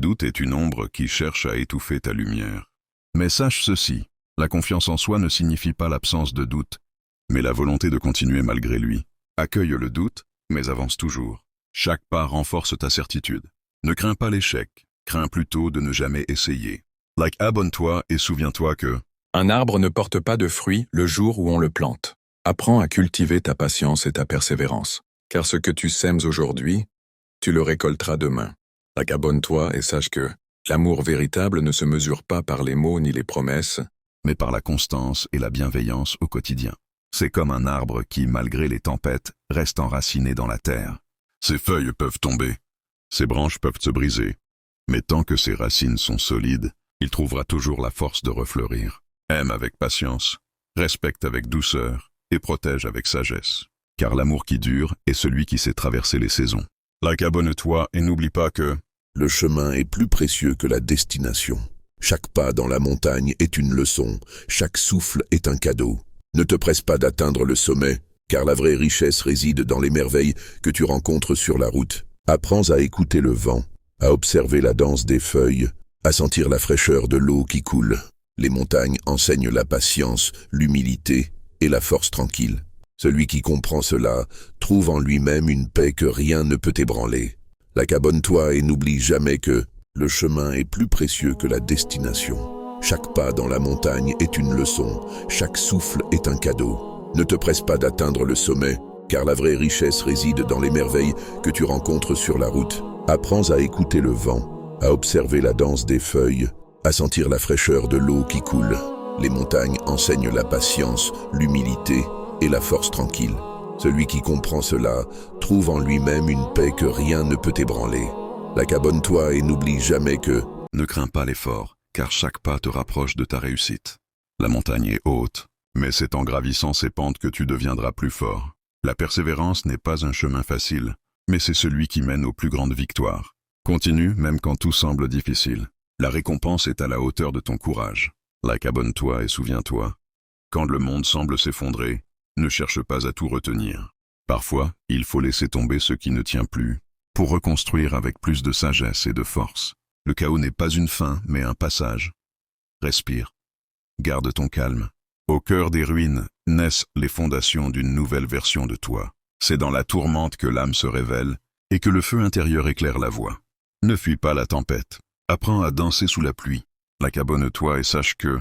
doute est une ombre qui cherche à étouffer ta lumière. Mais sache ceci, la confiance en soi ne signifie pas l'absence de doute, mais la volonté de continuer malgré lui. Accueille le doute, mais avance toujours. Chaque pas renforce ta certitude. Ne crains pas l'échec, crains plutôt de ne jamais essayer. Abonne-toi et souviens-toi que Un arbre ne porte pas de fruits le jour où on le plante. Apprends à cultiver ta patience et ta persévérance, car ce que tu sèmes aujourd'hui, tu le récolteras demain. Abonne-toi et sache que l'amour véritable ne se mesure pas par les mots ni les promesses, mais par la constance et la bienveillance au quotidien. C'est comme un arbre qui, malgré les tempêtes, reste enraciné dans la terre. Ses feuilles peuvent tomber, ses branches peuvent se briser, mais tant que ses racines sont solides, il trouvera toujours la force de refleurir. Aime avec patience, respecte avec douceur et protège avec sagesse. Car l'amour qui dure est celui qui sait traverser les saisons. Abonne-toi et n'oublie pas que le chemin est plus précieux que la destination. Chaque pas dans la montagne est une leçon, chaque souffle est un cadeau. Ne te presse pas d'atteindre le sommet, car la vraie richesse réside dans les merveilles que tu rencontres sur la route. Apprends à écouter le vent, à observer la danse des feuilles, à sentir la fraîcheur de l'eau qui coule. Les montagnes enseignent la patience, l'humilité et la force tranquille. Celui qui comprend cela trouve en lui-même une paix que rien ne peut ébranler. Abonne-toi et n'oublie jamais que le chemin est plus précieux que la destination. Chaque pas dans la montagne est une leçon, chaque souffle est un cadeau. Ne te presse pas d'atteindre le sommet, car la vraie richesse réside dans les merveilles que tu rencontres sur la route. Apprends à écouter le vent, à observer la danse des feuilles, à sentir la fraîcheur de l'eau qui coule. Les montagnes enseignent la patience, l'humilité et la force tranquille. Celui qui comprend cela trouve en lui-même une paix que rien ne peut ébranler. Abonne-toi et n'oublie jamais que ne crains pas l'effort, car chaque pas te rapproche de ta réussite. La montagne est haute, mais c'est en gravissant ses pentes que tu deviendras plus fort. La persévérance n'est pas un chemin facile, mais c'est celui qui mène aux plus grandes victoires. Continue même quand tout semble difficile. La récompense est à la hauteur de ton courage. Abonne-toi et souviens-toi. Quand le monde semble s'effondrer, ne cherche pas à tout retenir. Parfois, il faut laisser tomber ce qui ne tient plus, pour reconstruire avec plus de sagesse et de force. Le chaos n'est pas une fin, mais un passage. Respire. Garde ton calme. Au cœur des ruines naissent les fondations d'une nouvelle version de toi. C'est dans la tourmente que l'âme se révèle et que le feu intérieur éclaire la voie. Ne fuis pas la tempête. Apprends à danser sous la pluie. Abonne-toi et sache que